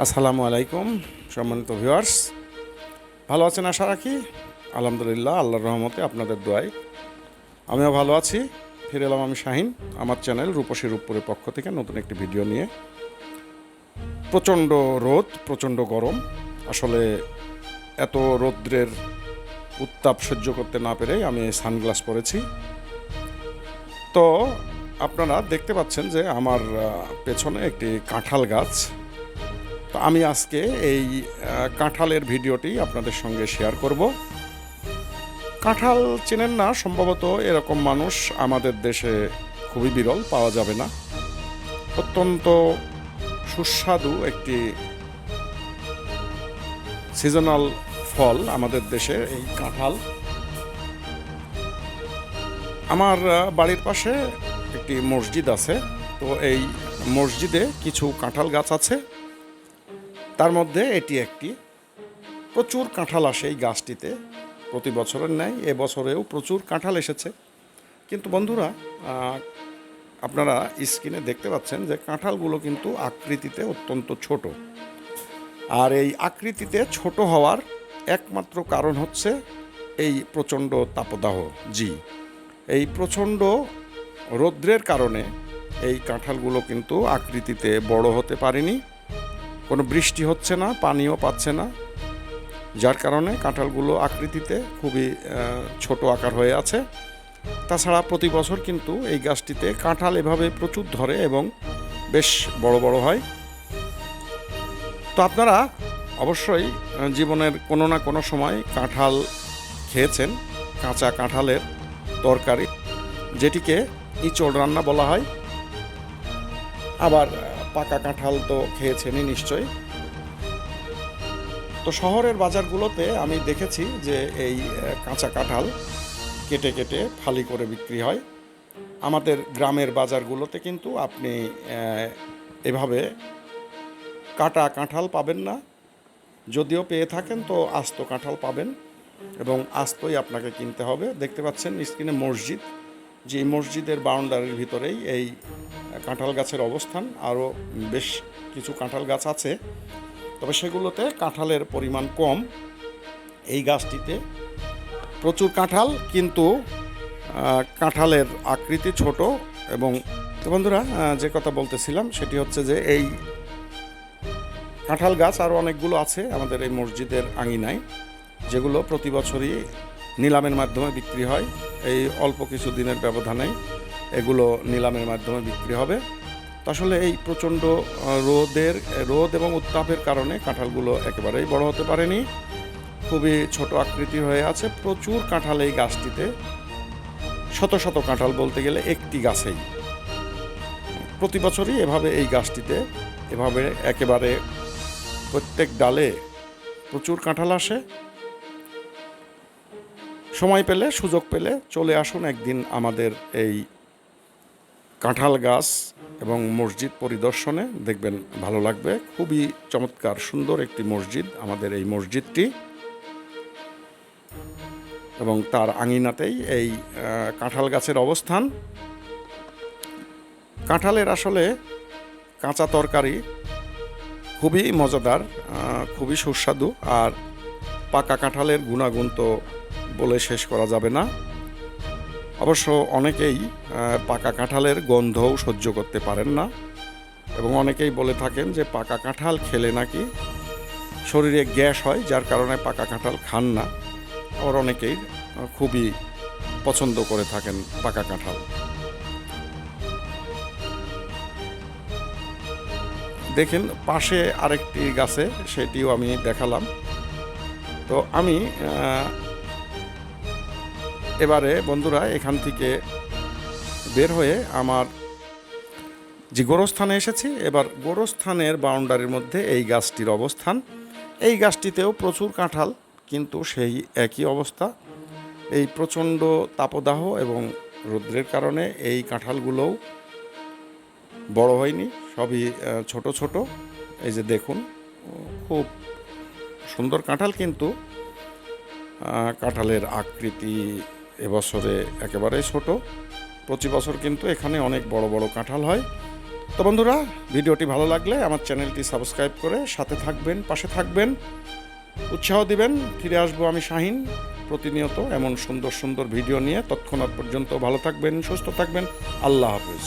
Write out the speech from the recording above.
আসসালামু আলাইকুম সম্মানিত ভিউয়ার্স, ভালো আছেন আশা রাখি। আলহামদুলিল্লাহ, আল্লাহর রহমতে আপনাদের দোয়ায় আমিও ভালো আছি। ফিরে এলাম আমি শাহিন আমার চ্যানেল রূপসী রূপপুরের পক্ষ থেকে নতুন একটি ভিডিও নিয়ে। প্রচণ্ড রোদ, প্রচণ্ড গরম। আসলে এত রৌদ্রের উত্তাপ সহ্য করতে না পেরে আমি সানগ্লাস পরেছি। তো আপনারা দেখতে পাচ্ছেন যে আমার পেছনে একটি কাঁঠাল গাছ। তো আমি আজকে এই কাঁঠালের ভিডিওটি আপনাদের সঙ্গে শেয়ার করব। কাঁঠাল চেনেন না সম্ভবত এরকম মানুষ আমাদের দেশে খুবই বিরল, পাওয়া যাবে না। অত্যন্ত সুস্বাদু একটি সিজনাল ফল আমাদের দেশে এই কাঁঠাল। আমার বাড়ির পাশে একটি মসজিদ আছে। তো এই মসজিদে কিছু কাঁঠাল গাছ আছে, তার মধ্যে এটি একটি। প্রচুর কাঁঠাল আসে এই গাছটিতে, প্রতি বছরের ন্যায় এবছরেও প্রচুর কাঁঠাল এসেছে। কিন্তু বন্ধুরা, আপনারা স্ক্রিনে দেখতে পাচ্ছেন যে কাঁঠালগুলো কিন্তু আকৃতিতে অত্যন্ত ছোট। আর এই আকৃতিতে ছোট হওয়ার একমাত্র কারণ হচ্ছে এই প্রচণ্ড তাপদাহ। এই প্রচণ্ড রৌদ্রের কারণে এই কাঁঠালগুলো কিন্তু আকৃতিতে বড় হতে পারেনি। কোনো বৃষ্টি হচ্ছে না, পানিও পাচ্ছে না, যার কারণে কাঁঠালগুলো আকৃতিতে খুবই ছোট আকার হয়ে আছে। তাছাড়া প্রতি বছর কিন্তু এই গাছটিতে কাঁঠাল এভাবে প্রচুর ধরে এবং বেশ বড় বড় হয়। তো আপনারা অবশ্যই জীবনের কোনো না কোনো সময় কাঁঠাল খেয়েছেন, কাঁচা কাঁঠালের তরকারি, যেটিকে ইঁচড় রান্না বলা হয়। আবার পাকা কাঁঠাল তো খেয়েছেনই নিশ্চয়ই। তো শহরের বাজারগুলোতে আমি দেখেছি যে এই কাঁচা কাঁঠাল কেটে কেটে ফালি করে বিক্রি হয়। আমাদের গ্রামের বাজারগুলোতে কিন্তু আপনি এভাবে কাটা কাঁঠাল পাবেন না। যদিও পেয়ে থাকেন তো আস্ত কাঁঠাল পাবেন, এবং আস্তই আপনাকে কিনতে হবে। দেখতে পাচ্ছেন স্ক্রিনে মসজিদ, যে মসজিদের বাউন্ডারির ভিতরেই এই কাঁঠাল গাছের অবস্থান। আরও বেশ কিছু কাঁঠাল গাছ আছে, তবে সেগুলোতে কাঁঠালের পরিমাণ কম। এই গাছটিতে প্রচুর কাঁঠাল, কিন্তু কাঁঠালের আকৃতি ছোট। এবং তো বন্ধুরা, যে কথা বলতেছিলাম সেটি হচ্ছে যে এই কাঁঠাল গাছ আরও অনেকগুলো আছে আমাদের এই মসজিদের আঙিনায়, যেগুলো প্রতি বছরই নিলামের মাধ্যমে বিক্রি হয়। এই অল্প কিছু দিনের ব্যবধানে এগুলো নিলামের মাধ্যমে বিক্রি হবে। তো আসলে এই প্রচণ্ড রোদ এবং উত্তাপের কারণে কাঁঠালগুলো একেবারেই বড় হতে পারেনি, খুবই ছোট আকৃতি হয়ে আছে। প্রচুর কাঁঠাল এই গাছটিতে, শত শত কাঁঠাল বলতে গেলে একটি গাছেই। প্রতি বছরই এভাবে এই গাছটিতে এভাবে একেবারে প্রত্যেক ডালে প্রচুর কাঁঠাল আসে। সময় পেলে, সুযোগ পেলে চলে আসুন একদিন আমাদের এই কাঁঠাল গাছ এবং মসজিদ পরিদর্শনে, দেখবেন ভালো লাগবে। খুবই চমৎকার সুন্দর একটি মসজিদ আমাদের এই মসজিদটি, এবং তার আঙিনাতেই এই কাঁঠাল গাছের অবস্থান। কাঁঠালের আসলে কাঁচা তরকারি খুবই মজাদার, খুবই সুস্বাদু। আর পাকা কাঁঠালের গুণাগুণ তো বলে শেষ করা যাবে না। অবশ্য অনেকেই পাকা কাঁঠালের গন্ধও সহ্য করতে পারেন না, এবং অনেকেই বলে থাকেন যে পাকা কাঁঠাল খেলে নাকি শরীরে গ্যাস হয়, যার কারণে পাকা কাঁঠাল খান না। আবার অনেকেই খুবই পছন্দ করে থাকেন পাকা কাঁঠাল। দেখেন পাশে আরেকটি গাছে, সেটিও আমি দেখালাম। তো আমি এবারে বন্ধুরা এখান থেকে বের হয়ে আমার যে গোরস্থানে এসেছি। এবার গোরস্থানের বাউন্ডারির মধ্যে এই গাছটির অবস্থান। এই গাছটিতেও প্রচুর কাঁঠাল, কিন্তু সেই একই অবস্থা। এই প্রচণ্ড তাপদাহ এবং রৌদ্রের কারণে এই কাঁঠালগুলোও বড় হয়নি, সবই ছোট ছোট। এই যে দেখুন, খুব সুন্দর কাঁঠাল, কিন্তু কাঁঠালের আকৃতি এবছরে একেবারে ছোট। প্রতি বছর কিন্তু এখানে অনেক বড় বড় কাঁঠাল হয়। তো বন্ধুরা, ভিডিওটি ভালো লাগলে আমার চ্যানেলটি সাবস্ক্রাইব করে সাথে থাকবেন, পাশে থাকবেন, উৎসাহ দিবেন। ফিরে আসবো আমি শাহিন প্রতিনিয়ত এমন সুন্দর সুন্দর ভিডিও নিয়ে। তৎক্ষণাৎ পর্যন্ত ভালো থাকবেন, সুস্থ থাকবেন। আল্লাহ হাফেজ।